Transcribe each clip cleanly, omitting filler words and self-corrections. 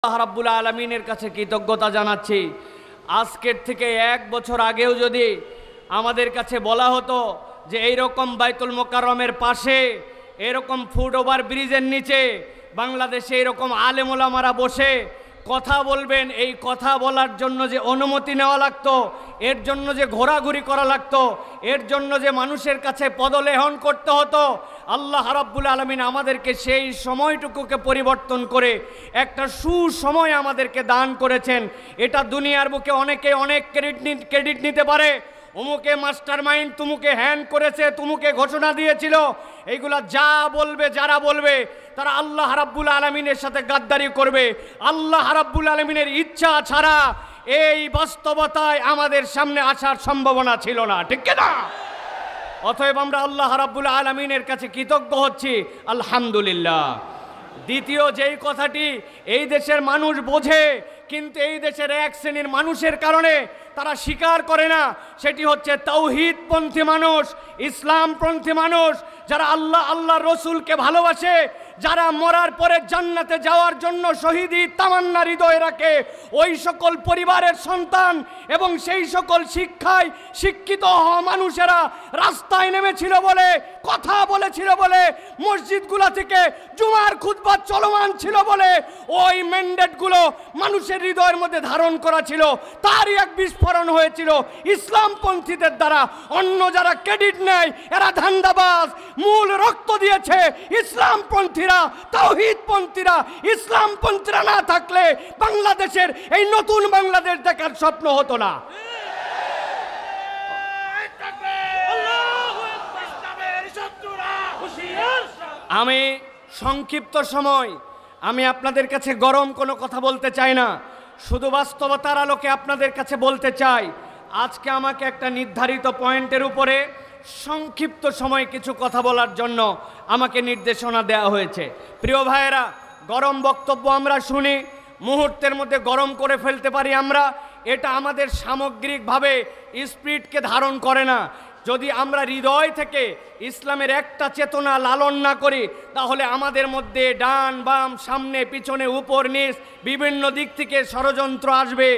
আল্লাহ রাব্বুল আলামিনের কাছে কৃতজ্ঞতা জানাচ্ছি। আজকের থেকে 1 বছর আগেও যদি আমাদের কাছে বলা হতো যে এইরকম বাইতুল মোকাররমের পাশে এরকম ফুট ওভার ব্রিজের নিচে বাংলাদেশে এরকম আলেম ওলামারা বসে কথা বলবেন, এই কথা বলার জন্য যে অনুমতি নেওয়া লাগতো, এর জন্য যে ঘোরাঘুরি করা লাগতো, এর জন্য যে মানুষের কাছে পদলেহন করতে হতো, আল্লাহ রাব্বুল আলামিন আমাদেরকে সেই সময়টুকুকে পরিবর্তন করে একটা সুসময় আমাদেরকে দান করেছেন। এটা দুনিয়ার বুকে অনেকে অনেক ক্রেডিট নিতে পারে। অমুকে মাস্টার মাইন্ড, তুমুকে হ্যান্ড করেছে, তুমুকে ঘোষণা দিয়েছিল, এইগুলা যা বলবে, যারা বলবে তারা আল্লাহ রাব্বুল আলামিনের সাথে গাদ্দারি করবে। আল্লাহ রাব্বুল আলামিনের ইচ্ছা ছাড়া এই বাস্তবতায় আমাদের সামনে আসার সম্ভাবনা ছিল না, ঠিক না? অতএব আমরা আল্লাহ রাব্বুল আলামিনের কাছে কৃতজ্ঞ হচ্ছি, আলহামদুলিল্লাহ। দ্বিতীয় যেই কথাটি এই দেশের মানুষ বোঝে, কিন্তু এই দেশের এক শ্রেণীর মানুষের কারণে তারা স্বীকার করে না, সেটি হচ্ছে তাওহীদপন্থী মানুষ, ইসলামপন্থী মানুষ, যারা আল্লাহ রসুলকে ভালোবাসে, যারা মরার পরে জান্নাতে যাওয়ার জন্য শহীদি তামান্না হৃদয়ে রাখে, ওই সকল পরিবারের সন্তান এবং সেই সকল শিক্ষায় শিক্ষিত হওয়া মানুষেরা রাস্তায় নেমেছিল বলে, কথা বলেছিল বলে, মসজিদগুলো থেকে জুমার খুতবা চলমান ছিল বলে ওই ম্যান্ডেটগুলো মানুষের হৃদয়ের মধ্যে ধারণ করা ছিল, তারই এক বিস্ফোরণ হয়েছিল ইসলামপন্থীদের দ্বারা। অন্য যারা ক্রেডিট নেয় এরা ধান্দাবাজ। মূল রক্ত দিয়েছে ইসলামপন্থীরা, তাওহীদপন্থীরা। ইসলামপন্থীরা না থাকলে বাংলাদেশের এই নতুন বাংলাদেশ দেখার স্বপ্ন হতো না। আমি সংক্ষিপ্ত সময় আমি আপনাদের কাছে গরম কোনো কথা বলতে চাই না, শুধু বাস্তবতার আলোকে আপনাদের কাছে বলতে চাই। আজকে আমাকে একটা নির্ধারিত পয়েন্টের উপরে সংক্ষিপ্ত সময় কিছু কথা বলার জন্য আমাকে নির্দেশনা দেওয়া হয়েছে। প্রিয় ভাইয়েরা, গরম বক্তব্য আমরা শুনি, মুহূর্তের মধ্যে গরম করে ফেলতে পারি আমরা, এটা আমাদের সামগ্রিকভাবে স্পিরিটকে ধারণ করে না। যদি আমরা হৃদয় থেকে ইসলামের একটা চেতনা লালন না করি, তাহলে আমাদের মধ্যে ডান বাম, সামনে পিছনে, উপর নিচ বিভিন্ন দিক থেকে ষড়যন্ত্র আসবে,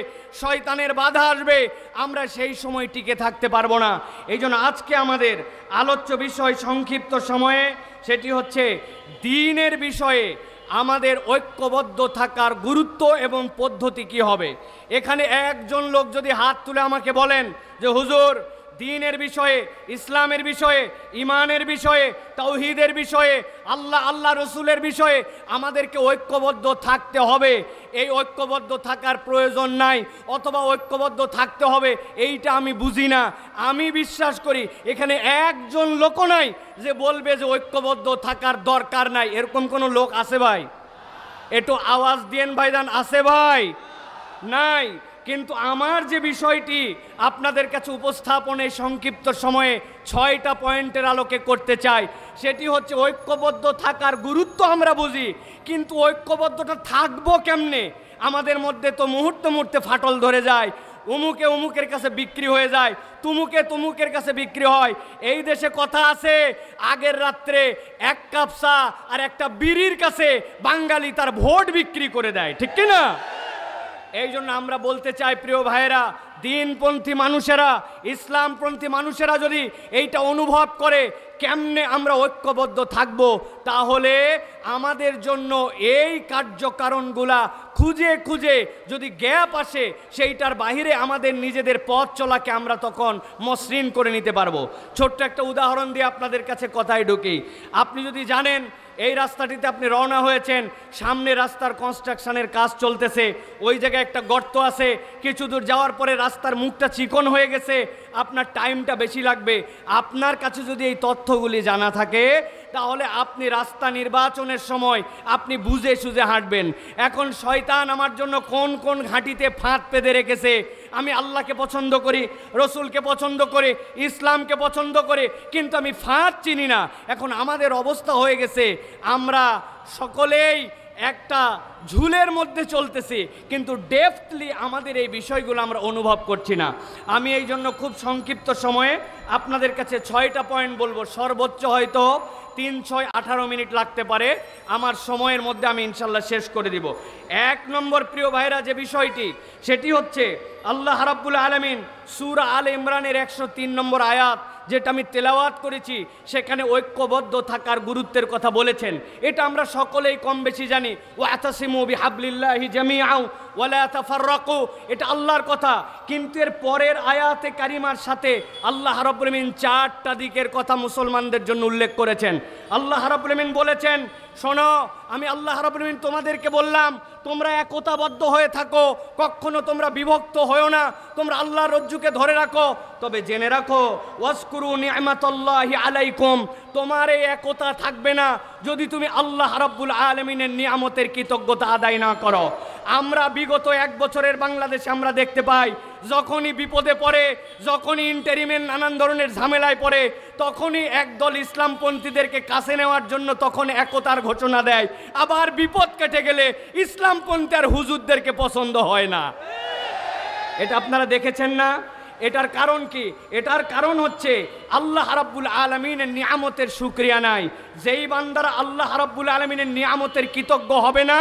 শয়তানের বাধা আসবে, আমরা সেই সময় টিকে থাকতে পারবো না। এই জন্য আজকে আমাদের আলোচ্য বিষয় সংক্ষিপ্ত সময়ে সেটি হচ্ছে দ্বীনের বিষয়ে আমাদের ঐক্যবদ্ধ থাকার গুরুত্ব এবং পদ্ধতি কি হবে। এখানে একজন লোক যদি হাত তুলে আমাকে বলেন যে হুজুর, দ্বীনের বিষয়ে, ইসলামের বিষয়ে, ইমানের বিষয়ে, তাওহীদের বিষয়ে, আল্লাহ রসুলের বিষয়ে আমাদেরকে ঐক্যবদ্ধ থাকতে হবে, এই ঐক্যবদ্ধ থাকার প্রয়োজন নাই, অথবা ঐক্যবদ্ধ থাকতে হবে, এইটা আমি বুঝি না। আমি বিশ্বাস করি এখানে একজন লোকও নাই যে বলবে যে ঐক্যবদ্ধ থাকার দরকার নাই। এরকম কোনো লোক আছে ভাই? একটু আওয়াজ দিয়েন ভাইজান, আছে ভাই? নাই। কিন্তু আমার যে বিষয়টি আপনাদের কাছে উপস্থাপনে সংক্ষিপ্ত সময়ে 6টা পয়েন্টের আলোকে করতে চাই, সেটি হচ্ছে ঐক্যবদ্ধ থাকার গুরুত্ব আমরা বুঝি, কিন্তু ঐক্যবদ্ধটা থাকবো কেমনে? আমাদের মধ্যে তো মুহূর্তে ফাটল ধরে যায়, অমুকের কাছে বিক্রি হয়ে যায়, তুমুকের কাছে বিক্রি হয়। এই দেশে কথা আছে, আগের রাত্রে 1 কাপ চা আর একটা বিড়ির কাছে বাঙালি তার ভোট বিক্রি করে দেয়, ঠিক কি না? এই জন্য আমরা বলতে চাই প্রিয় ভাইয়েরা, দ্বীনপন্থী মানুষেরা, ইসলামপন্থী মানুষেরা যদি এইটা অনুভব করে কেমনে আমরা ঐক্যবদ্ধ থাকব, তাহলে আমাদের জন্য এই কার্যকারণগুলা খুঁজে যদি গ্যাপ আসে, সেইটার বাহিরে আমাদের নিজেদের পথ চলাকে আমরা তখন মসৃণ করে নিতে পারবো। ছোট্ট একটা উদাহরণ দিয়ে আপনাদের কাছে কথায় ঢুকি। আপনি যদি জানেন এই রাস্তাটিতে আপনি রওনা হয়েছেন, সামনে রাস্তার কনস্ট্রাকশনের কাজ চলতেছে, ওই জায়গায় একটা গর্ত আছে, কিছু দূর যাওয়ার পরে রাস্তার মুখটা চিকন হয়ে গেছে, আপনার টাইমটা বেশি লাগবে। আপনার কাছে যদি এই তথ্যগুলি জানা থাকে, তাহলে আপনি রাস্তা নির্বাচনের সময় আপনি বুঝে সুঝে হাঁটবেন। এখন শয়তান আমার জন্য কোন কোন ঘাঁটিতে ফাঁদ পেতে রেখেছে। আমি আল্লাহকে পছন্দ করি, রসুলকে পছন্দ করি, ইসলামকে পছন্দ করি, কিন্তু আমি ফাঁদ চিনি না। এখন আমাদের অবস্থা হয়ে গেছে, আমরা সকলেই একটা ঝুলের মধ্যে চলতেছি, কিন্তু ডেপথলি আমাদের এই বিষয়গুলো আমরা অনুভব করছি না। আমি এই জন্য খুব সংক্ষিপ্ত সময়ে আপনাদের কাছে 6টা পয়েন্ট বলবো, সর্বোচ্চ হয়তো 3, 6, 18 মিনিট লাগতে পারে। আমার সময়ের মধ্যে আমি ইনশাল্লাহ শেষ করে দিব। 1 নম্বর প্রিয় ভাইরা যে বিষয়টি, সেটি হচ্ছে আল্লাহ রাব্বুল আলামিন সূরা আলে ইমরানের 103 নম্বর আয়াত, যেটা আমি তেলাওয়াত করেছি, সেখানে ঐক্যবদ্ধ থাকার গুরুত্বের কথা বলেছেন। এটা আমরা সকলেই কম বেশি জানি। ওয়াতাসিমু বিহাবলিল্লাহি জামিআ ওয়ালা তাফাররাকু, এটা আল্লাহর কথা। কিন্তু এর পরের আয়াতে কারিমার সাথে আল্লাহ রাব্বুল আলামিন 4টা দিকের কথা মুসলমানদের জন্য উল্লেখ করেছেন। আল্লাহ রাব্বুল আলামিন বলেছেন, শোনো, আমি আল্লাহ রাব্বুল আলামিন তোমাদেরকে বললাম তোমরা একতাবদ্ধ হয়ে থাকো, কখনো তোমরা বিভক্ত হয়ো না, তোমরা আল্লাহর রজ্জুকে ধরে রাখো। তবে জেনে রাখো, ওয়াজকুরু নি'মাতাল্লাহি আলাইকুম, তোমার এই একতা থাকবে না যদি তুমি আল্লাহ রাব্বুল আলামিনের নিয়ামতের কৃতজ্ঞতা আদায় না করো। আমরা বিগত 1 বছরের বাংলাদেশে আমরা দেখতে পাই, যখনই বিপদে পড়ে, যখনই ইন্টারিমের নানান ধরনের ঝামেলায় পড়ে, তখনই একদল ইসলামপন্থীদেরকে কাছে নেওয়ার জন্য তখন একতার ঘোষণা দেয়। আবার বিপদ কেটে গেলে ইসলামপন্থী আর হুজুরদেরকে পছন্দ হয় না। এটা আপনারা দেখেছেন না? এটার কারণ কি? এটার কারণ হচ্ছে আল্লাহ রাব্বুল আলামিনের নিয়ামতের শুকরিয়া নাই। যেই বান্দারা আল্লাহ রাব্বুল আলামিনের নিয়ামতের কৃতজ্ঞ হবে না,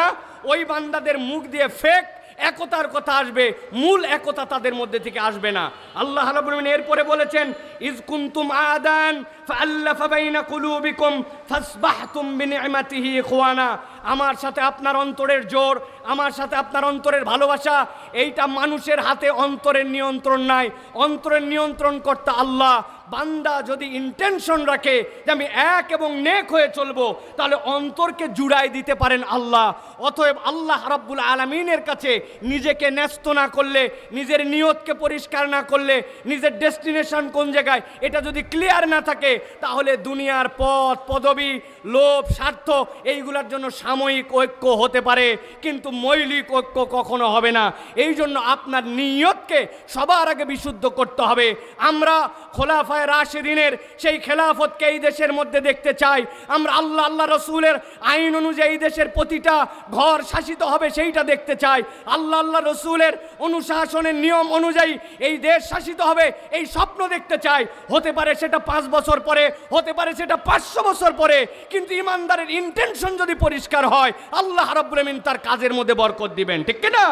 ওই বান্দাদের মুখ দিয়ে ফেক একতার কথা আসবে, মূল একতা তাদের মধ্যে থেকে আসবে না। আল্লাহ রাব্বুল আলামিন এরপরে বলেছেন, ইজ কুনতুম আদান ফাআল্লাফা বাইনা কুলুবিকুম ফাসবাহতুম বিনি'মাতিহি ইখওয়ানা। আমার সাথে আপনার অন্তরের জোর, আমার সাথে আপনার অন্তরের ভালোবাসা, এইটা মানুষের হাতে অন্তরের নিয়ন্ত্রণ নাই। অন্তরের নিয়ন্ত্রণ করতে আল্লাহ। বান্দা যদি ইন্টেনশন রাখে যে আমি এক এবং নেক হয়ে চলবো, তাহলে অন্তরকে জুড়াই দিতে পারেন আল্লাহ। অতএব আল্লাহ রাব্বুল আলামিনের কাছে নিজেকে ন্যস্ত না করলে, নিজের নিয়তকে পরিষ্কার না করলে, নিজের ডেস্টিনেশন কোন জায়গায়, এটা যদি ক্লিয়ার না থাকে, তাহলে দুনিয়ার পথ, পদবি, লোভ, স্বার্থ, এইগুলোর জন্য সাময়িক ঐক্য হতে পারে, কিন্তু মৌলিক ঐক্য কখনো হবে না। এই জন্য আপনার নিয়তকে সবার আগে বিশুদ্ধ করতে হবে। আমরা খোলাফায়ে রাশিদিনের সেই খেলাফতকে এই দেশের মধ্যে দেখতে চাই। আমরা আল্লাহ রসুলের আইন অনুযায়ী দেশের প্রতিটা ঘর শাসিত হবে, সেইটা দেখতে চাই। আল্লাহ রসুলের অনুশাসনের নিয়ম অনুযায়ী এই দেশ শাসিত হবে, এই স্বপ্ন দেখতে চাই। হতে পারে সেটা 5 বছর পরে, হতে পারে সেটা 500 বছর পরে, কিন্তু ইমানদারের ইন্টেনশন যদি পরিষ্কার হয়, আল্লাহ রাব্বুল আলামিন তার কাজের মধ্যে বরকত দিবেন, ঠিক কি না?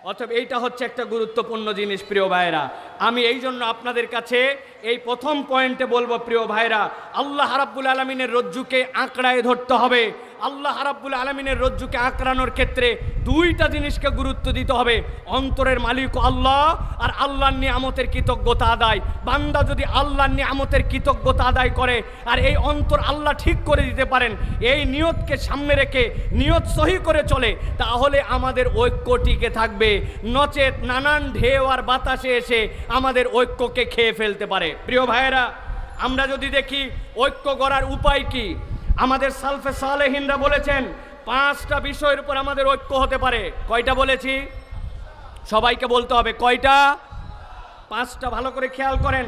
অতএব এইটা হচ্ছে একটা গুরুত্বপূর্ণ জিনিস প্রিয় ভাইরা। আমি এই জন্য আপনাদের কাছে এই প্রথম পয়েন্টে বলবো, প্রিয় ভাইরা, আল্লাহ রাব্বুল আলামিনের রজ্জুকে আঁকড়ায় ধরতে হবে। আল্লাহ রাব্বুল আলামিনের রজ্জুকে আঁকড়ানোর ক্ষেত্রে 2টা জিনিসকে গুরুত্ব দিতে হবে, অন্তরের মালিক আল্লাহ আর আল্লাহর নিয়ামতের কৃতজ্ঞতা আদায়। বান্দা যদি আল্লাহর নিয়ামতের কৃতজ্ঞতা আদায় করে আর এই অন্তর আল্লাহ ঠিক করে দিতে পারেন, এই নিয়তকে সামনে রেখে নিয়ত সহি করে চলে, তাহলে আমাদের ঐক্য টিকে থাকবে। নচেত নানান ঢেউ আর বাতাসে এসে আমাদের ঐক্যকে খেয়ে ফেলতে পারে। প্রিয় ভাইয়েরা, আমরা যদি দেখি ঐক্য গড়ার উপায় কি, আমাদের সালফে সালেহিনরা বলেছেন 5টা বিষয়ের উপর আমাদের ঐক্য হতে পারে। কয়টা বলেছি? সবাইকে বলতে হবে কয়টা? 5টা। ভালো করে খেয়াল করেন।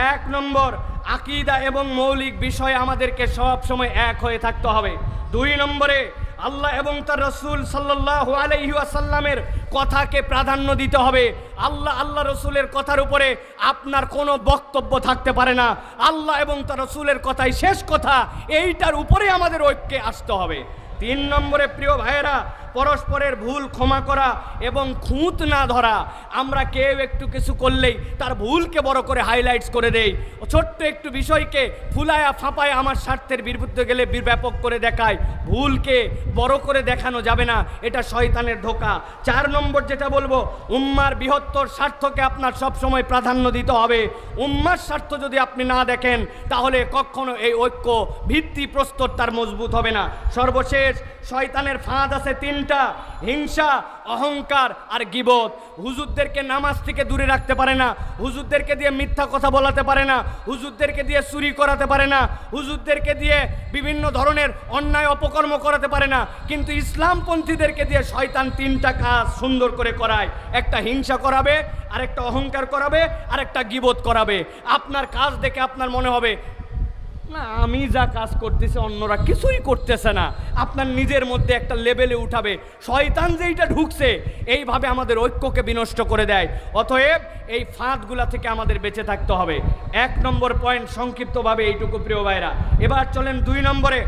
1 নম্বর, আকীদা এবং মৌলিক বিষয়ে আমাদেরকে সব সময় এক হয়ে থাকতে হবে। 2 নম্বরে, আল্লাহ এবং তার রসুল সাল্লাল্লাহু আলাইহি ওয়াসাল্লামের কথাকে প্রাধান্য দিতে হবে। আল্লাহ রসুলের কথার উপরে আপনার কোনো বক্তব্য থাকতে পারে না। আল্লাহ এবং তার রসুলের কথাই শেষ কথা, এইটার উপরে আমাদের ঐক্যে আসতে হবে। 3 নম্বরে প্রিয় ভাইয়েরা, পরস্পরের ভুল ক্ষমা করা এবং খুঁত না ধরা। আমরা কেউ একটু কিছু করলেই তার ভুলকে বড় করে হাইলাইটস করে দেই, ছোট্ট একটু বিষয়কে ফুলায়া ফাঁপায় আমার স্বার্থের বিরুদ্ধে গেলে ব্যাপক করে দেখায়। ভুলকে বড় করে দেখানো যাবে না, এটা শয়তানের ধোঁকা। 4 নম্বর যেটা বলবো, উম্মার বৃহত্তর স্বার্থকে আপনার সবসময় প্রাধান্য দিতে হবে। উম্মার স্বার্থ যদি আপনি না দেখেন, তাহলে কখনো এই ঐক্য ভিত্তি প্রস্তর তার মজবুত হবে না। সর্বশেষ, শয়তানের ফাঁদ আছে 3টা, হিংসা, অহংকার আর গীবত। হুজুরদেরকে নামাজ থেকে দূরে রাখতে পারে না, হুজুরদেরকে দিয়ে মিথ্যা কথা বলাতে পারে না, হুজুরদেরকে দিয়ে চুরি করাতে পারে না, হুজুরদেরকে দিয়ে বিভিন্ন ধরনের অন্যায় অপকর্ম করাতে পারে না, কিন্তু ইসলামপন্থীদেরকে দিয়ে শয়তান 3টা কাজ সুন্দর করে করায়। একটা হিংসা করাবে, আরেকটা অহংকার করাবে, আরেকটা গীবত করাবে। আপনার কাজ দেখে আপনার মনে হবে না, আমি যা কাজ করতেছি অন্যরা কিছুই করতেছে না, আপনার নিজের মধ্যে একটা লেভেলে উঠাবে। শয়তান যেইটা ঢুকছে এইভাবে আমাদের ঐক্যকে বিনষ্ট করে দেয়। অতএব এই ফাঁদগুলা থেকে আমাদের বেঁচে থাকতে হবে। 1 নম্বর পয়েন্ট সংক্ষিপ্তভাবে এইটুকু প্রিয় ভাইরা। এবার চলেন 2 নম্বরে,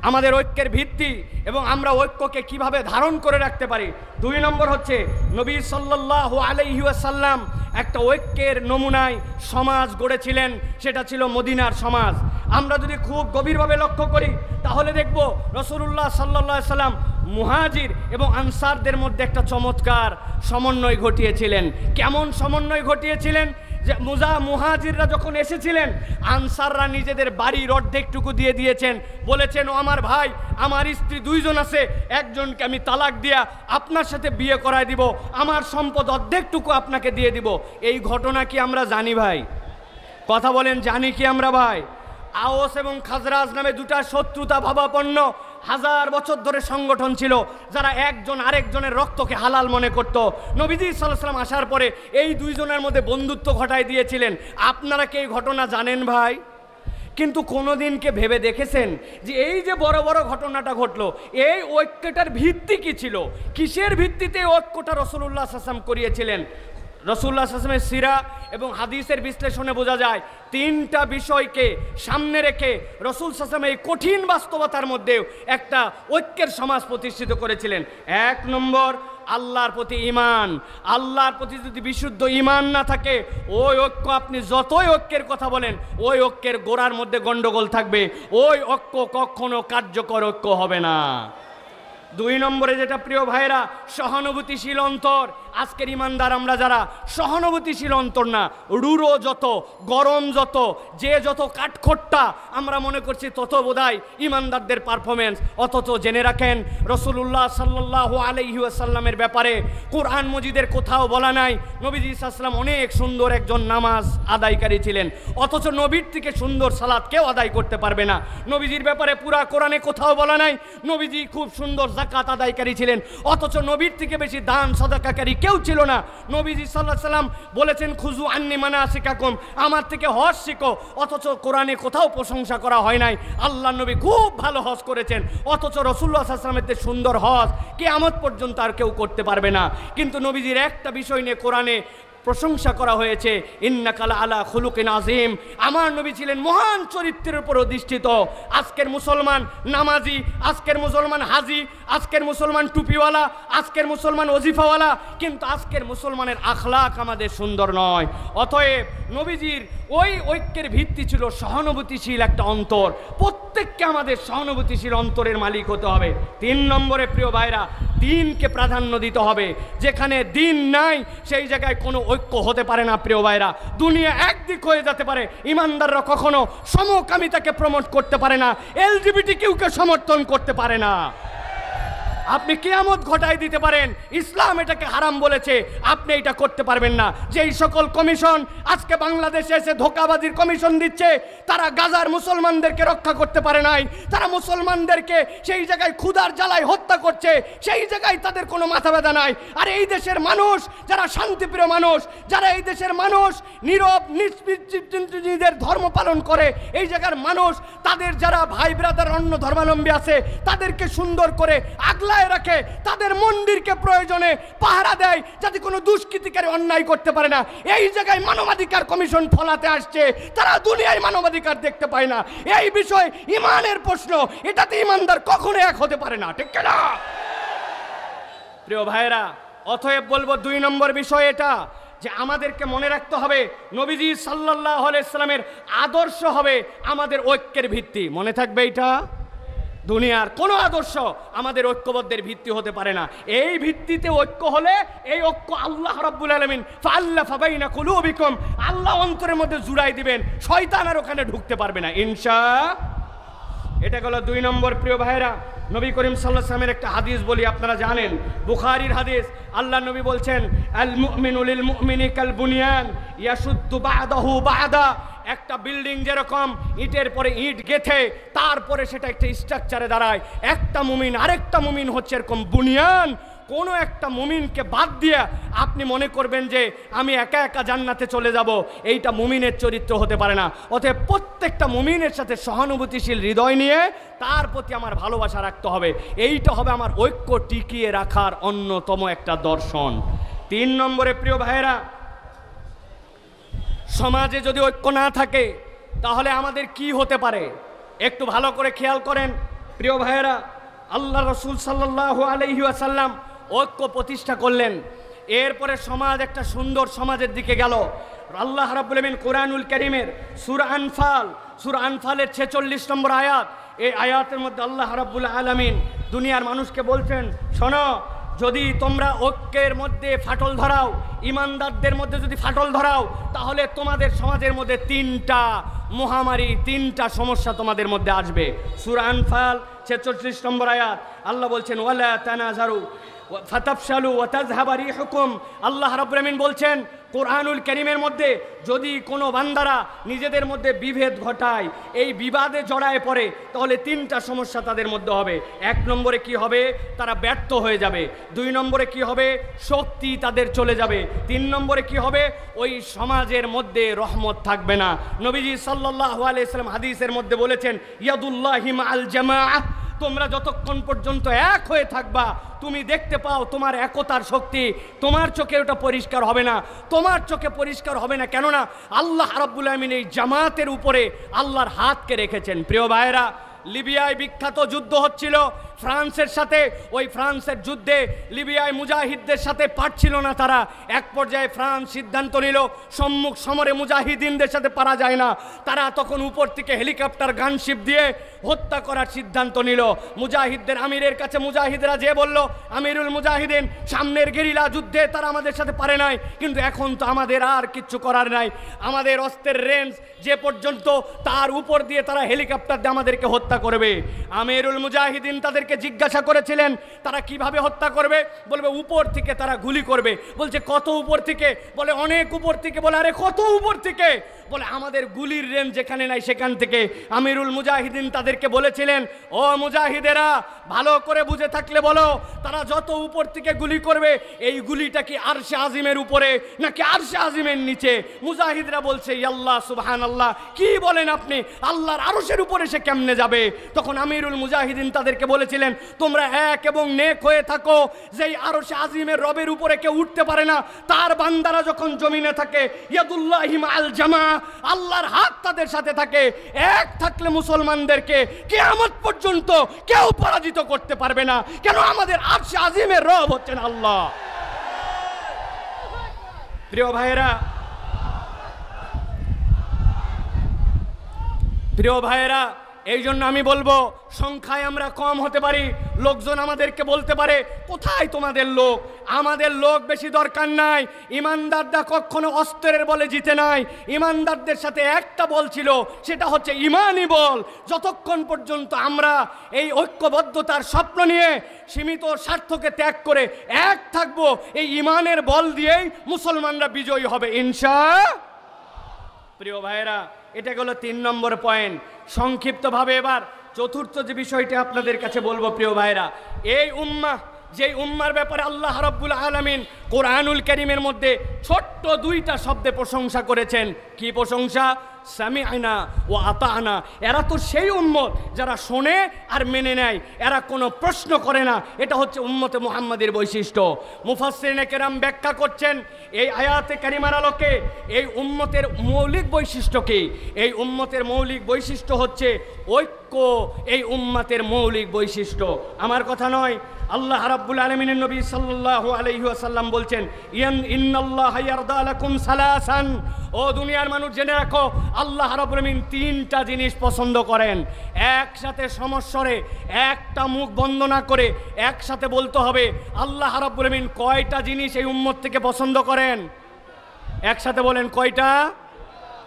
আমাদের ঐক্যের ভিত্তি এবং আমরা ঐক্যকে কিভাবে ধারণ করে রাখতে পারি। 2 নম্বর হচ্ছে নবী সাল্লাল্লাহু আলাইহি ওয়াসাল্লাম একটা ঐক্যের নমুনায় সমাজ গড়েছিলেন, সেটা ছিল মদিনার সমাজ। আমরা যদি খুব গভীরভাবে লক্ষ্য করি তাহলে দেখব রাসূলুল্লাহ সাল্লাল্লাহু আলাইহি সাল্লাম মুহাজির এবং আনসারদের মধ্যে একটা চমৎকার সমন্বয় ঘটিয়েছিলেন। কেমন সমন্বয় ঘটিয়েছিলেন? যে মুহাজিররা যখন এসেছিলেন, আনসাররা নিজেদের বাড়ির অর্ধেকটুকু দিয়ে দিয়েছেন, বলেছেন ও আমার ভাই, আমার স্ত্রী 2 জন আছে, একজনকে আমি তালাক দিয়া আপনার সাথে বিয়ে করায় দিব, আমার সম্পদ অর্ধেকটুকু আপনাকে দিয়ে দিব। এই ঘটনা কি আমরা জানি ভাই? কথা বলেন, জানি কি আমরা ভাই? আওস এবং খাজরাজ নামে 2টা শত্রুতা ভাবাপন্ন 1000 বছর ধরে সংগঠন ছিল, যারা একজন আরেকজনের রক্তকে হালাল মনে করত। নবীজি সাল্লাল্লাহু আলাইহি ওয়াসাল্লাম আসার পরে এই 2 জনের মধ্যে বন্ধুত্ব ঘটায় দিয়েছিলেন। আপনারা কি এই ঘটনা জানেন ভাই? কিন্তু কোনোদিনকে ভেবে দেখেছেন যে এই যে বড় বড় ঘটনাটা ঘটলো, এই ঐক্যটার ভিত্তি কি ছিল? কিসের ভিত্তিতে ঐক্যটা রাসূলুল্লাহ সাল্লাল্লাহু আলাইহি ওয়াসাল্লাম করিয়েছিলেন? রাসূলুল্লাহ সাল্লাল্লাহু আলাইহি ওয়াসাল্লামের সিরা এবং হাদিসের বিশ্লেষণে বোঝা যায় 3টা বিষয়কে সামনে রেখে রাসূল সাল্লাল্লাহু আলাইহি ওয়াসাল্লাম এই কঠিন বাস্তবতার মধ্যেও একটা ঐক্যের সমাজ প্রতিষ্ঠিত করেছিলেন। 1 নম্বর, আল্লাহর প্রতি ঈমান। আল্লাহর প্রতি যদি বিশুদ্ধ ঈমান না থাকে, ওই ঐক্য আপনি যতই ঐক্যের কথা বলেন, ওই ঐক্যের গোড়ার মধ্যে গন্ডগোল থাকবে, ওই ঐক্য কখনো কার্যকর ঐক্য হবে না। 2 নম্বরে যেটা প্রিয় ভাইরা, সহানুভূতিশীল অন্তর। আজকের ইমানদার আমরা যারা সহানুভূতিশীল অন্তর না, রুড়ো যত, গরম যত, যে যত কাঠখোট্টা আমরা মনে করছি তত বোধহয় ইমানদারদের পারফরমেন্স। অথচ জেনে রাখেন রাসূলুল্লাহ সাল্লাল্লাহু আলাইহি ওয়াসাল্লামের ব্যাপারে কোরআন মজিদের কোথাও বলা নাই নবীজি সাল্লাল্লাহু আলাইহি ওয়াসাল্লাম অনেক সুন্দর একজন নামাজ আদায়কারী ছিলেন, অথচ নবীর থেকে সুন্দর সালাত কেউ আদায় করতে পারবে না। নবীজির ব্যাপারে পুরা কোরআনে কোথাও বলা নাই নবীজি খুব সুন্দর যাকাত আদায়কারী ছিলেন, অথচ নবীর থেকে বেশি দান সাদাকাকারী কেউ ছিল না। নবীজি সাল্লাল্লাহু আলাইহি ওয়াসাল্লাম বলেছেন খুযু আন্নী মানাসিকাকুম, আমার থেকে হজ শিখো, অথচ কোরআনে কোথাও প্রশংসা করা হয় নাই আল্লাহ নবী খুব ভালো হজ করেছেন, অথচ রাসূলুল্লাহ সাল্লাল্লাহু আলাইহি ওয়াসাল্লামের সুন্দর হজ কিয়ামত পর্যন্ত আর কেউ করতে পারবে না। কিন্তু নবীজির একটা বিষয় নিয়ে কোরআনে প্রশংসা করা হয়েছে, ইন্নাকা আলা খুলুকিন আযীম, আমার নবী ছিলেন মহান চরিত্রের উপর অধিষ্ঠিত। আজকের মুসলমান নামাজি, আজকের মুসলমান হাজি, আজকের মুসলমান টুপিওয়ালা, আজকের মুসলমান ওজিফাওয়ালা, কিন্তু আজকের মুসলমানের আখলাক আমাদের সুন্দর নয়। অতএব নবীজির ওই ঐক্যের ভিত্তি ছিল সহানুভূতিশীল একটা অন্তর। প্রত্যেককে আমাদের সহানুভূতিশীল অন্তরের মালিক হতে হবে। 3 নম্বরে প্রিয় ভাইরা, দিনকে প্রাধান্য দিতে হবে। যেখানে দিন নাই সেই জায়গায় কোনো ঐক্য হতে পারে না প্রিয় ভাইরা। দুনিয়া একদিক হয়ে যেতে পারে, ইমানদাররা কখনো সমকামিতাকে প্রমোট করতে পারে না, LGBTQ-কে সমর্থন করতে পারে না। আপনি কিয়ামত ঘটায় দিতে পারেন, ইসলাম এটাকে হারাম বলেছে, আপনি এটা করতে পারবেন না। যেই সকল কমিশন আজকে বাংলাদেশে এসে ধোঁকাবাজির কমিশন দিচ্ছে, তারা গাজার মুসলমানদেরকে রক্ষা করতে পারে নাই, তারা মুসলমানদেরকে সেই জায়গায় ক্ষুধার জ্বালায় হত্যা করছে, সেই জায়গায় তাদের কোনো মাথা ব্যথা নাই। আর এই দেশের মানুষ যারা শান্তিপ্রিয় মানুষ, যারা এই দেশের মানুষ নীরব নিজেদের ধর্ম পালন করে, এই জায়গার মানুষ তাদের যারা ভাই ব্রাদার অন্য ধর্মাবলম্বী আছে তাদেরকে সুন্দর করে আগলায় রাখে, তাদের মন্দিরকে প্রয়োজনে পাহারা দেয় যাতে কোনো দুষ্কৃতিকারী অন্যায় করতে পারে না। এই জায়গায় মানবাধিকার কমিশন ফলাতে আসছে, তারা দুনিয়ায় মানবাধিকার দেখতে পায় না। এই বিষয় ইমানের প্রশ্ন, এটাতে ইমানদার কখনো এক হতে পারে না, ঠিক না প্রিয় ভাইরা? অতএব বলবো 2 নম্বর বিষয় এটা যে আমাদেরকে মনে রাখতে হবে নবীজি সাল্লাল্লাহু আলাইহি ওয়াসাল্লামের আদর্শ হবে আমাদের ঐক্যের ভিত্তি। মনে থাকবে এটা, দুনিয়ার কোনো আদর্শ আমাদের ঐক্যবদ্ধের ভিত্তি হতে পারে না। এই ভিত্তিতে ঐক্য হলে এই ঐক্য আল্লাহ রাব্বুল আলামিন ফাআল্লাফা বাইনা কুলুবিকুম, আল্লাহ অন্তরের মধ্যে জুড়াই দিবেন, শয়তান আর ওখানে ঢুকতে পারবে না ইনশাআল্লাহ। এটা হলো 2 নম্বর প্রিয় ভাইরা। নবী করিম সাল্লাল্লাহু আলাইহি ওয়াসাল্লামের একটা হাদিস বলি, আপনারা জানেন, বুখারীর হাদিস। আল্লাহ নবী বলছেন আল মুমিনু লিল মুমিনি কাল বুনিয়ান ইয়াশুদ্দু বা'দাহু বা'দা, একটা বিল্ডিং যেরকম ইটের পরে ইট গেথে তারপরে সেটা একটা স্ট্রাকচারে দাঁড়ায়, একটা মুমিন আরেকটা মুমিন হচ্ছে এরকম বুনিয়ান, কোনো একটা মুমিনকে বাদ দিয়ে আপনি মনে করবেন যে আমি একা একা জান্নাতে চলে যাব, এইটা মুমিনের চরিত্র হতে পারে না। অতএব প্রত্যেকটা মুমিনের সাথে সহানুভূতিশীল হৃদয় নিয়ে তার প্রতি আমার ভালোবাসা রাখতে হবে। এইটা হবে আমার ঐক্য টিকিয়ে রাখার অন্যতম একটা দর্শন। 3 নম্বরে প্রিয় ভাইয়েরা, সমাজে যদি ঐক্য না থাকে তাহলে আমাদের কি হতে পারে একটু ভালো করে খেয়াল করেন প্রিয় ভাইয়েরা। আল্লাহ রাসূল সাল্লাল্লাহু আলাইহি ওয়াসাল্লাম ঐক্য প্রতিষ্ঠা করলেন, এরপরে সমাজ একটা সুন্দর সমাজের দিকে গেল। আল্লাহ রাব্বুল আলামিন কোরআনুল কারীমের সূরা আনফালের 46 নম্বর আয়াত, এই আয়াতের মধ্যে আল্লাহ রাব্বুল আলামিন দুনিয়ার মানুষকে বলছেন, শোনো, যদি তোমরা ঐক্যের মধ্যে ফাটল ধরাও, ইমানদারদের মধ্যে যদি ফাটল ধরাও, তাহলে তোমাদের সমাজের মধ্যে 3টা মহামারী, 3টা সমস্যা তোমাদের মধ্যে আসবে। সূরা আনফাল 46 নম্বর আয়াত, আল্লাহ বলছেন ওয়ালা তানাজারু ফাতাফশালু ওয়া তাযহাবা রিহুকুম। আল্লাহ রাব্বুল আমিন বলছেন কোরআনুল কারীমের মধ্যে যদি কোনো বান্দারা নিজেদের মধ্যে বিভেদ ঘটায়, এই বিবাদে জড়ায় পড়ে, তাহলে 3টা সমস্যা তাদের মধ্যে হবে। 1 নম্বরে কি হবে? তারা ব্যর্থ হয়ে যাবে। 2 নম্বরে কি হবে? শক্তি তাদের চলে যাবে। 3 নম্বরে কি হবে? ওই সমাজের মধ্যে রহমত থাকবে না। নবীজি সাল্লাল্লাহু আলাইহি ওয়াসাল্লাম হাদিসের মধ্যে বলেছেন ইয়াদুল্লাহি মাআল জামাআহ, তোমরা যতক্ষণ পর্যন্ত এক হয়ে থাকবা, তুমি দেখতে পাও তোমার একতার শক্তি, তোমার চোখে ওটা পরিষ্কার হবে না, তোমার চোখে পরিষ্কার হবে না। কেননা আল্লাহ রাব্বুল আমিন এই জামাতের উপরে আল্লাহর হাতকে রেখেছেন। প্রিয় ভাইয়েরা, লিবিয়ায় বিখ্যাত যুদ্ধ হচ্ছিল ফ্রান্সের সাথে। ওই ফ্রান্সের যুদ্ধে লিবিয়ায় মুজাহিদদের সাথে পারছিল না তারা। এক পর্যায়ে ফ্রান্স সিদ্ধান্ত নিল সম্মুখ সমরে মুজাহিদিনদের সাথে পারা যায় না। তারা তখন উপর থেকে হেলিকপ্টার গানশিপ দিয়ে হত্যা করার সিদ্ধান্ত নিল। মুজাহিদদের আমিরের কাছে মুজাহিদরা যে বলল, আমিরুল মুজাহিদিন, সামনের গেরিলা যুদ্ধে তারা আমাদের সাথে পারে নাই, কিন্তু এখন তো আমাদের আর কিচ্ছু করার নাই। আমাদের অস্ত্রের রেঞ্জ যে পর্যন্ত, তার উপর দিয়ে তারা হেলিকপ্টার দিয়ে আমাদেরকে হত্যা করবে। আমিরুল মুজাহিদিন তাদেরকে জিজ্ঞাসা করেছিলেন তারা কিভাবে হত্যা করবে, বলবে উপর থেকে তারা গুলি করবে। বলছে কত উপর থেকে? বলে অনেক উপর থেকে। বলে আরে কত উপর থেকে? বলে আমাদের গুলির রেঞ্জ যেখানে নাই সেখান থেকে। আমিরুল মুজাহিদিন তাদেরকে বলেছিলেন, ও মুজাহিদেরা, ভালো করে বুঝে থাকলে বলো, তারা যত উপর থেকে গুলি করবে, এই গুলিটা কি আরশে আজিমের উপরে নাকি আরশে আজিমের নিচে? মুজাহিদরা বলছে আল্লাহ সুবহানাল্লাহ, কি বলেন আপনি? আল্লাহর আরশের উপরে সে কেমনে যাবে? তখন আমিরুল মুজাহিদিন তাদেরকে বলেছিলেন, তোমরা এক এবং নেক হয়ে থাকো, যেই আরশে আজিমের রবের উপরে কেউ উঠতে পারে না, তার বান্দারা যখন জমিনে থাকে, ইয়াদুল্লাহি মাআল জামা, আল্লাহর হাত তাদের সাথে থাকে। এক থাকলে মুসলমানদেরকে কিয়ামত পর্যন্ত কেউ পরাজিত করতে পারবে না। কেন? আমাদের আরশে আজিমের রব হচ্ছেন আল্লাহ। প্রিয় ভাইয়েরা, এই জন্য আমি বলবো, সংখ্যায় আমরা কম হতে পারি, লোকজন আমাদেরকে বলতে পারে কোথায় তোমাদের লোক? আমাদের লোক বেশি দরকার নাই। ইমানদাররা কখনো অস্ত্রের বলে জিতে নাই। ইমানদারদের সাথে একটা বল ছিল, সেটা হচ্ছে ইমানি বল। যতক্ষণ পর্যন্ত আমরা এই ঐক্যবদ্ধতার স্বপ্ন নিয়ে সীমিত স্বার্থকে ত্যাগ করে এক থাকবো, এই ইমানের বল দিয়েই মুসলমানরা বিজয়ী হবে ইনশাআল্লাহ। প্রিয় ভাইয়েরা, এটা গেল 3 নম্বর পয়েন্ট। সংক্ষিপ্তভাবে এবার চতুর্থ যে বিষয়টি আপনাদের কাছে বলবো প্রিয় ভাইয়েরা, এই উম্মাহ, যেই উম্মার ব্যাপারে আল্লাহ রাব্বুল আলামিন কোরআনুল কারীমের মধ্যে ছোট্ট 2টা শব্দে প্রশংসা করেছেন। কি প্রশংসা? সামি'না ওয়া আতা'না। এরা তো সেই উম্মত যারা শোনে আর মেনে নেয়, এরা কোনো প্রশ্ন করে না। এটা হচ্ছে উম্মতে মুহাম্মাদের বৈশিষ্ট্য। মুফাসসিরিনে কেরাম ব্যাখ্যা করছেন এই আয়াতে কারিমার আলোকে এই উম্মতের মৌলিক বৈশিষ্ট্য কি? এই উম্মতের মৌলিক বৈশিষ্ট্য হচ্ছে ঐক্য। এই উম্মতের মৌলিক বৈশিষ্ট্য আমার কথা নয়, আল্লাহ রাব্বুল আলামিনের নবী সাল্লাল্লাহু আলাইহি ওয়াসাল্লাম বলছেন, ইন্নাল্লাহা ইয়ারদা লাকুম সালাসান। ও দুনিয়ার মানুষ জেনে রাখো, আল্লাহ রাব্বুল আলামিন 3টা জিনিস পছন্দ করেন। একসাথে সমস্বরে, একটা মুখ বন্ধ না করে একসাথে বলতে হবে, আল্লাহ রাব্বুল আলামিন কয়টা জিনিস এই উম্মত থেকে পছন্দ করেন? একসাথে বলেন, কয়টা?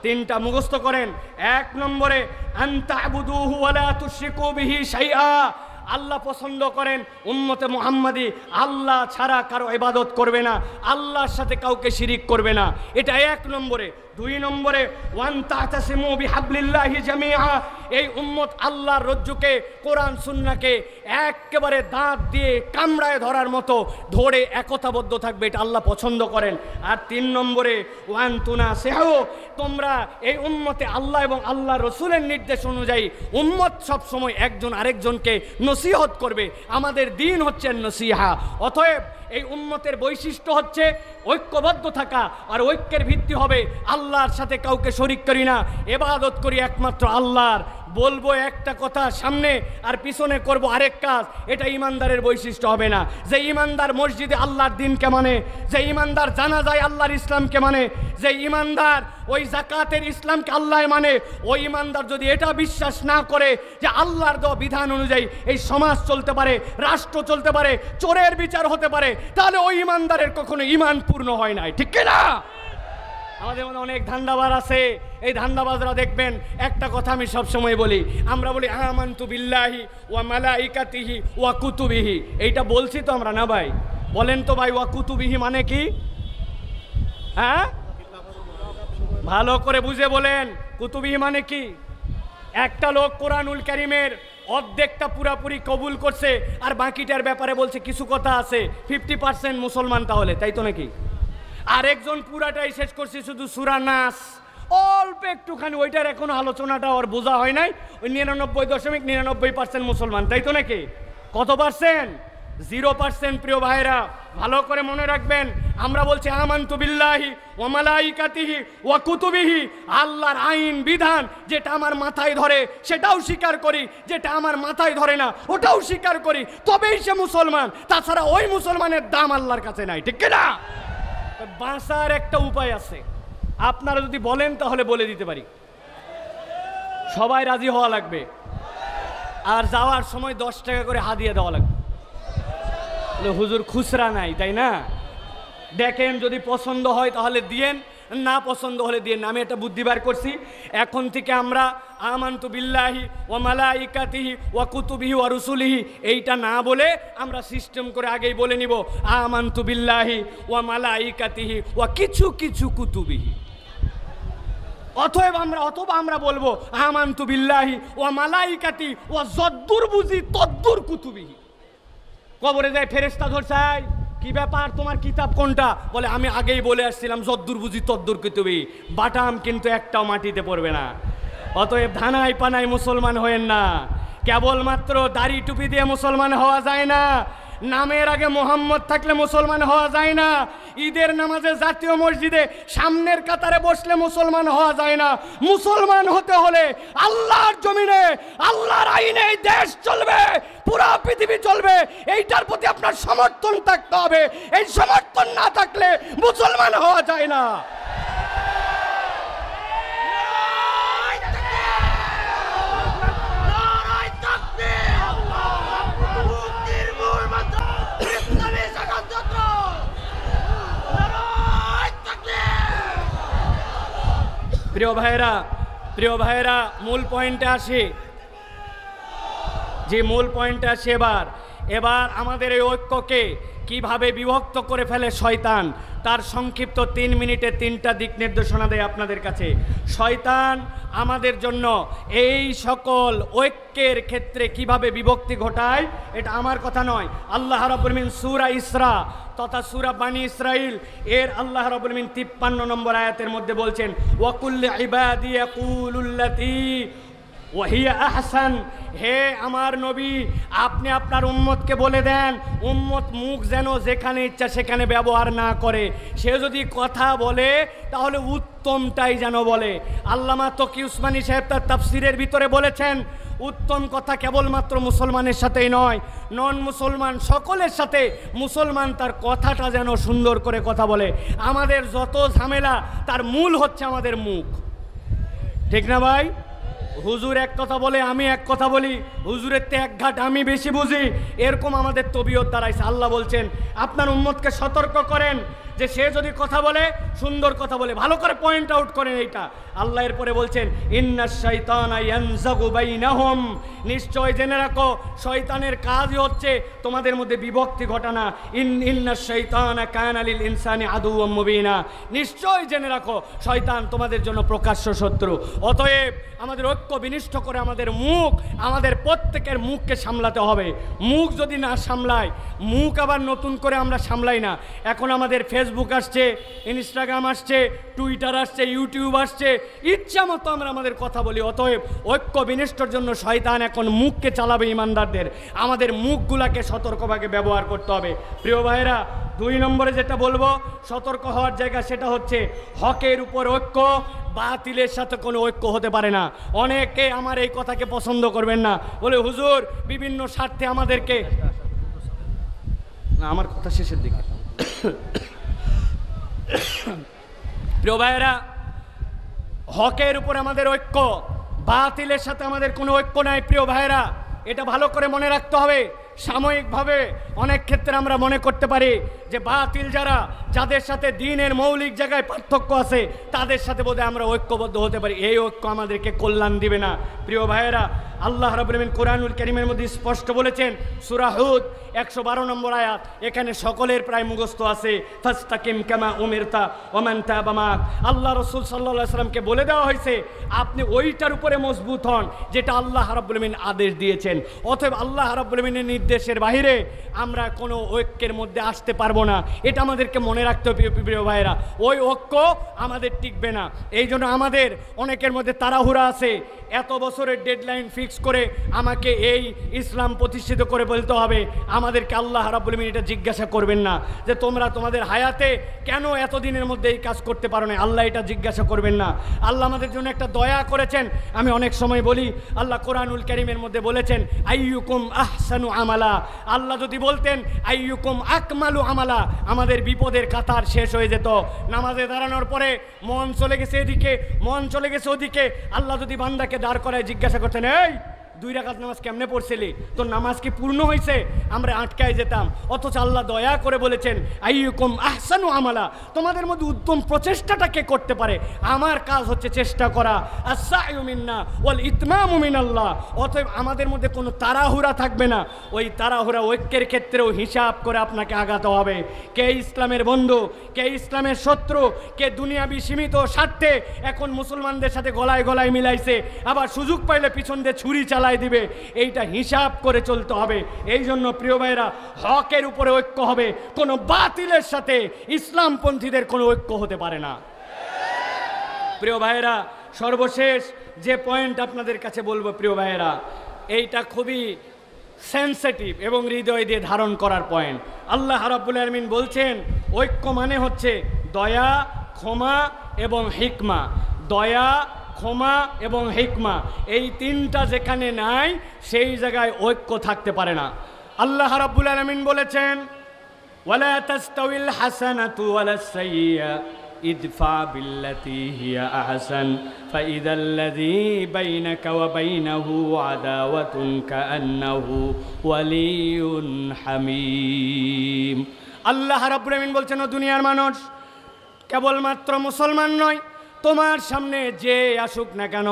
3টা মুখস্থ করেন। 1 নম্বরে আনতা'বুদুহু ওয়া লা তুশরিকু বিহি শাইআ। আল্লাহ পছন্দ করেন উম্মতে মুহাম্মাদি আল্লাহ ছাড়া কারো ইবাদত করবে না, আল্লাহর সাথে কাউকে শিরিক করবে না। এটা 1 নম্বরে। 2 নম্বরে ওয়ান তাতাসিমু বিহাবলিল্লাহি জামিআ, এই উম্মত আল্লাহর রজ্জুকে কোরআন সুন্নাহকে একেবারে দাঁত দিয়ে কামড়ায় ধরার মতো ধরে একতাবদ্ধ থাকবে, এটা আল্লাহ পছন্দ করেন। আর 3 নম্বরে ওয়ান তুনাসিহু, তোমরা এই উম্মতে আল্লাহ এবং আল্লাহ রসুলের নির্দেশ অনুযায়ী উম্মত সবসময় একজন আরেকজনকে নসিহত করবে। আমাদের দিন হচ্ছে নসিহা। অতএব এই উম্মতের বৈশিষ্ট্য হচ্ছে ঐক্যবদ্ধ থাকা, আর ঐক্যের ভিত্তি হবে আল্লাহর সাথে কাউকে শরীক করি না, ইবাদত করি একমাত্র আল্লাহর। বলবো একটা কথা সামনে আর পিছনে করব আরেক কাজ, এটা ইমানদারের বৈশিষ্ট্য হবে না। যে ইমানদার মসজিদে আল্লাহর দিনকে মানে, যে ইমানদার জানাজায় আল্লাহর ইসলামকে মানে, যে ইমানদার ওই জাকাতের ইসলামকে আল্লাহ মানে, ওই ইমানদার যদি এটা বিশ্বাস না করে যে আল্লাহর দেওয়া বিধান অনুযায়ী এই সমাজ চলতে পারে, রাষ্ট্র চলতে পারে, চোরের বিচার হতে পারে, তাহলে ওই ইমানদারের কখনো ইমান পূর্ণ হয় নাই, ঠিক না? আমাদের মধ্যে অনেক ধান্দাবাজ আছে। এই ধান্দাবাজরা দেখবেন, একটা কথা আমি সবসময় বলি, আমরা বলি আমানতু বিল্লাহি ওয়া মালাইকাতিহি ওয়া কুতুবিহি। এইটা বলছি তো আমরা, না ভাই? বলেন তো ভাই, ওয়া কুতুবিহি মানে কি? হ্যাঁ, ভালো করে বুঝে বলেন, কুতুবিহি মানে কি? একটা লোক কোরআনুল কারীমের অর্ধেকটা পুরাপুরি কবুল করছে আর বাকিটার ব্যাপারে বলছে কিছু কথা আছে, 50% মুসলমান তাহলে, তাই তো নাকি? আরেকজন পুরাটাই শেষ করছে শুধু সূরা নাস, অল্প একটুখানি, ওইটার এখনো আলোচনাটা ওর বোঝা হয় নাই, ওই 99.99% মুসলমান, তাই তো নাকি? কত পার্সেন্ট? 0%। প্রিয় ভাইরা, ভালো করে মনে রাখবেন, আমরা বলছি আমানতু বিল্লাহি ওয়া মালাইকাতিহি ওয়া কুতুবিহি, আল্লাহর আইন বিধান যেটা আমার মাথায় ধরে সেটাও স্বীকার করি, যেটা আমার মাথায় ধরে না ওটাও স্বীকার করি, তবেই সে মুসলমান। তাছাড়া ওই মুসলমানের দাম আল্লাহর কাছে নাই, ঠিক না? বাঁচার একটা উপায় আছে, আপনারা যদি বলেন তাহলে বলে দিতে পারি। সবাই রাজি হওয়া লাগবে, আর যাওয়ার সময় 10 টাকা করে হাদিয়া দেওয়া লাগবে। হুজুর খুচরা নাই, তাই না? দেখেন, যদি পছন্দ হয় তাহলে দিয়েন, না পছন্দ হলে দিয়েন। আমি একটা বুদ্ধি বার করছি, এখন থেকে আমরা আমানতু বিল্লাহি ওয়া মালাইকাতিহি ওয়া কুতুবিহি ওয়া রুসুলিহি এইটা না বলে আমরা সিস্টেম করে আগেই বলে নিব আমানতু বিল্লাহি ওয়া মালাইকাতিহি ওয়া কিছু কিছু কুতুবিহি। অথবা আমরা বলবো আমানতু বিল্লাহি ওয়া মালাইকাতি ওয়া যদ্দুর বুঝি তদ্দুর কুতুবিহি। কবরে যায় ফেরেশতা ধরছাই, কি ব্যাপার, তোমার কিতাব কোনটা? বলে আমি আগেই বলে আসছিলাম যদ্দুর বুঝি তদ্দুর কুতুবি। বাটাম কিন্তু একটাও মাটিতে পড়বে না। অতএব ধানাই পানাই মুসলমান হয়েন না, কেবলমাত্র দাড়ি টুপি দিয়ে মুসলমান হওয়া যায় না, নামের আগে মোহাম্মদ থাকলে মুসলমান হওয়া যায় না, ঈদের নামাজে জাতীয় মসজিদে সামনের কাতারে বসলে মুসলমান হওয়া যায় না। মুসলমান হতে হলে আল্লাহর জমিনে আল্লাহর আইনে এই দেশ চলবে, পুরো পৃথিবী চলবে, এইটার প্রতি আপনার সমর্থন থাকতে হবে। এই সমর্থন না থাকলে মুসলমান হওয়া যায় না। প্রিয় ভাইরা, মূল পয়েন্টে আসি। যে মূল পয়েন্টে আসি, এবার আমাদের এই ঐক্যকে কিভাবে বিভক্ত করে ফেলে শয়তান, তার সংক্ষিপ্ত 3 মিনিটে 3টা দিক নির্দেশনা দেয় আপনাদের কাছে। শয়তান আমাদের জন্য এই সকল ঐক্যের ক্ষেত্রে কিভাবে বিভক্তি ঘটায়, এটা আমার কথা নয়। আল্লাহ রাব্বুল আলামিন সূরা ইসরা তথা সূরা বানি ইসরাইল এর আল্লাহ রাব্বুল আলামিন 53 নম্বর আয়াতের মধ্যে বলছেন, ওয়াকুল্লি ইবাদি ইয়াকুলুল্লাতী ওয়াহিয়া আহসান। হে আমার নবী, আপনি আপনার উম্মতকে বলে দেন, উম্মত মুখ যেন যেখানে ইচ্ছা সেখানে ব্যবহার না করে। সে যদি কথা বলে তাহলে উত্তমটাই যেন বলে। আল্লামা তকি উসমানী সাহেব তার তাফসিরের ভিতরে বলেছেন, উত্তম কথা কেবলমাত্র মুসলমানের সাথেই নয়, নন মুসলমান সকলের সাথে মুসলমান তার কথাটা যেন সুন্দর করে কথা বলে। আমাদের যত ঝামেলা তার মূল হচ্ছে আমাদের মুখ, ঠিক না ভাই? হুজুর এক কথা বলে, আমি এক কথা বলি, হুজুরের তে এক ঘাট আমি বেশি বুঝি, এরকম আমাদের তবিয়ত দাঁড়াইছে। আল্লাহ বলছেন আপনার উম্মতকে সতর্ক করেন, যে সে যদি কথা বলে সুন্দর কথা বলে, ভালো করে পয়েন্ট আউট করেন এইটা। আল্লাহ এরপরে বলছেন ইন্নাশ শাইতানা ইয়ানজাগু বাইনাহুম, নিশ্চয় জেনে রাখো শয়তানের কাজই হচ্ছে তোমাদের মধ্যে বিভক্তি ঘটানো। ইন্নাশ শাইতানা কানা লিল ইনসানি আদুওয়াম মুবিনা, নিশ্চয় জেনে রাখো শয়তান তোমাদের জন্য প্রকাশ্য শত্রু। অতএব আমাদের ঐক্য বিনিষ্ট করে আমাদের প্রত্যেকের মুখকে সামলাতে হবে। মুখ যদি না সামলায়, মুখ আবার নতুন করে আমরা সামলাই না। এখন আমাদের ফেসবুক আসছে, ইনস্টাগ্রাম আসছে, টুইটার আসছে, ইউটিউব আসছে, ইচ্ছা মতো আমরা আমাদের কথা বলি। অতএব ঐক্য বিনিষ্টর জন্য শয়তান এখন মুখকে চালাবে ইমানদারদের। আমাদের মুখগুলাকে সতর্কভাবে ব্যবহার করতে হবে। প্রিয় ভাইরা, 2 নম্বরে যেটা বলবো সতর্ক হওয়ার জায়গা, সেটা হচ্ছে হকের উপর ঐক্য, বাতিলের সাথে কোনো ঐক্য হতে পারে না। অনেকে আমার এই কথাকে পছন্দ করবেন না, বলে হুজুর বিভিন্ন স্বার্থে আমাদেরকে, না আমার কথা শেষের দিকে। প্রিয় ভাইয়েরা, হকের উপর আমাদের ঐক্য, বাতিলের সাথে আমাদের কোনো ঐক্য নাই। প্রিয় ভাইয়েরা, এটা ভালো করে মনে রাখতে হবে। সাময়িকভাবে অনেক ক্ষেত্রে আমরা মনে করতে পারি যে বাতিল যাদের সাথে দ্বীনের মৌলিক জায়গায় পার্থক্য আছে তাদের সাথে বোধহয় আমরা ঐক্যবদ্ধ হতে পারি। এই ঐক্য আমাদেরকে কল্যাণ দিবে না। প্রিয় ভাইয়েরা, আল্লাহ রাব্বুল আলামিন কোরআনুল কারীমের মধ্যে স্পষ্ট বলেছেন, সূরা হুদ 112 নম্বর আয়াত, এখানে সকলের প্রায় মুখস্থ আছে, ফাস্তাকিম কামা উমিরতা ওয়া মান তাবা মাক। আল্লাহ রাসূল সাল্লাল্লাহু আলাইহি সাল্লামকে বলে দেওয়া হয়েছে আপনি ওইটার উপরে মজবুত হন যেটা আল্লাহ রাব্বুল আলামিন আদেশ দিয়েছেন। অতএব আল্লাহ রাব্বুল আলামিনের নির্দেশের বাইরে আমরা কোনো ঐক্যের মধ্যে আসতে পারবো না। এটা আমাদেরকে মনে রাখতে হবে প্রিয় ভাইয়েরা। ওই ঐক্য আমাদের টিকবে না। এই জন্য আমাদের অনেকের মধ্যে তাড়াহুড়া আছে, এত বছরের ডেডলাইন ফিক্স করে আমাকে এই ইসলাম প্রতিষ্ঠিত করে বলতে হবে। আমাদেরকে আল্লাহ রাব্বুল আলামিন এটা জিজ্ঞাসা করবেন না যে তোমরা তোমাদের হায়াতে কেন এতদিনের মধ্যে এই কাজ করতে পারো না। আল্লাহ এটা জিজ্ঞাসা করবেন না। আল্লাহ আমাদের জন্য একটা দয়া করেছেন। আমি অনেক সময় বলি, আল্লাহ কোরআনুল কারীমের মধ্যে বলেছেন আইয়ুকুম আহসানু আমালা। আল্লাহ যদি বলতেন আইয়ুকুম আকমালু আমালা, আমাদের বিপদের কাতার শেষ হয়ে যেত। নামাজে দাঁড়ানোর পরে মন চলে গেছে এদিকে, মন চলে গেছে ওদিকে। আল্লাহ যদি বান্দাকে দাঁড় করায় জিজ্ঞাসা করতেন, এই 2 রাকাত নামাজ কেমনে পড়ছিলি, তোর নামাজ কি পূর্ণ হয়েছে, আমরা আটকায় যেতাম। অথচ আল্লাহ দয়া করে বলেছেন আইয়ুকুম আহসানু আমালা, তোমাদের মধ্যে উত্তম প্রচেষ্টাটা কে করতে পারে, আমার কাজ হচ্ছে চেষ্টা করা। আস-সা'য়ু মিন্না ওয়াল ইতমামু মিনাল্লাহ। অতএব আমাদের মধ্যে কোনো তাড়াহুড়া থাকবে না। ওই তাড়াহুড়া ঐক্যের ক্ষেত্রেও হিসাব করে আপনাকে আগাতে হবে। কে ইসলামের বন্ধু, কে ইসলামের শত্রু, কে দুনিয়াবি সীমিত স্বার্থে এখন মুসলমানদের সাথে গলায় গলায় মিলাইছে, আবার সুযোগ পাইলে পিছন দিয়ে ছুরি চালায় দিবে, এইটা হিসাব করে চলতে হবে। এই জন্য প্রিয় ভাইরা, হকের উপরে ঐক্য হবে, কোনো বাতিলের সাথে ইসলামপন্থীদের কোনো ঐক্য হতে পারে না। প্রিয় ভাইরা, সর্বশেষ যে পয়েন্ট আপনাদের কাছে বলবো প্রিয় ভাইরা, এইটা খুবই সেন্সিটিভ এবং হৃদয় দিয়ে ধারণ করার পয়েন্ট। আল্লাহ রাব্বুল আলামিন বলছেন ঐক্য মানে হচ্ছে দয়া, ক্ষমা এবং হিকমা। দয়া, ক্ষমা এবং হিকমা, এই 3টা যেখানে নাই সেই জায়গায় ঐক্য থাকতে পারে না। আল্লাহ রাব্বুল আলামিন বলেছেন ওয়ালা তাস্তাউিল হাসানাতু ওয়ালাস সাইয়্যা ইদফা বিল্লাতী হিয়া আহসান ফাইযাল্লাযী বাইনাকা ওয়া বাইনাহু আদাওয়াতুন কাআন্নাহু ওয়ালিয়ুন হামীম। আল্লাহ রাব্বুল আলামিন বলছেন, ও দুনিয়ার মানুষ, কেবলমাত্র মুসলমান নয়, তোমার সামনে যে আসুক না কেন,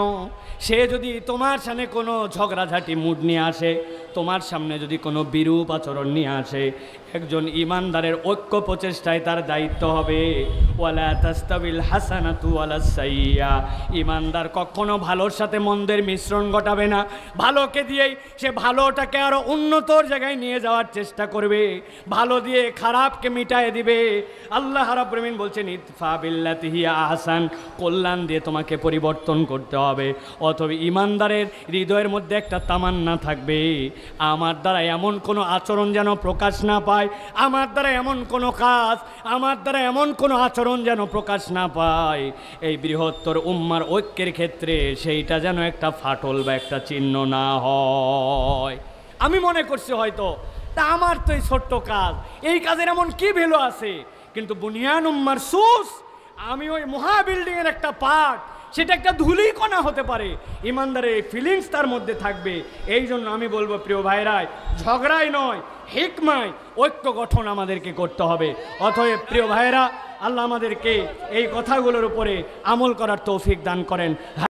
সে যদি তোমার সামনে কোনো ঝগড়াঝাটি মুড নিয়ে আসে, তোমার সামনে যদি কোনো বিরূপ আচরণ নিয়ে আসে, একজন ইমানদারের ঐক্য প্রচেষ্টায় তার দায়িত্ব হবে ওয়ালা তাস্তাবিল হাসানাতু ওয়ালাস সাইয়্যা। ইমানদার কখনো ভালোর সাথে মন্দের মিশ্রণ ঘটাবে না। ভালোকে দিয়েই সে ভালোটাকে আরো উন্নতর জায়গায় নিয়ে যাওয়ার চেষ্টা করবে, ভালো দিয়ে খারাপকে মিটায়ে দিবে। আল্লাহ রাব্বুল আলামিন বলছেন ইদফা বিল্লাতী হিয়া আহসান, কল্যাণ দিয়ে তোমাকে পরিবর্তন করতে হবে। অথবা ইমানদারের হৃদয়ের মধ্যে একটা তামান্না থাকবে, আমার দ্বারা এমন কোনো আচরণ যেন প্রকাশ না পায়, আমার দ্বারা এমন কোনো কাজ, আমার দ্বারা এমন কোনো আচরণ যেন প্রকাশ না পায়। এই বৃহত্তর উম্মার ঐক্যের ক্ষেত্রে সেইটা যেন একটা ফাটল বা একটা চিহ্ন না হয়। আমি মনে করছি হয়তো তা আমার তো এই ছোট্ট কাজ, এই কাজের এমন কি ভ্যালু আছে, কিন্তু বুনিয়ান উম্মার সুস, আমি ওই মহা বিল্ডিংয়ের একটা পার্ট, সেটা একটা ধূলিকণা হতে পারে। ইমানদারের এই ফিলিংস তার মধ্যে থাকবে। এই জন্য আমি বলবো প্রিয় ভাইরাই, ঝগড়াই নয়, হিকমায় ঐক্য গঠন আমাদেরকে করতে হবে। অতএব প্রিয় ভাইয়েরা, আল্লাহ আমাদেরকে এই কথাগুলোর উপরে আমল করার তৌফিক দান করেন।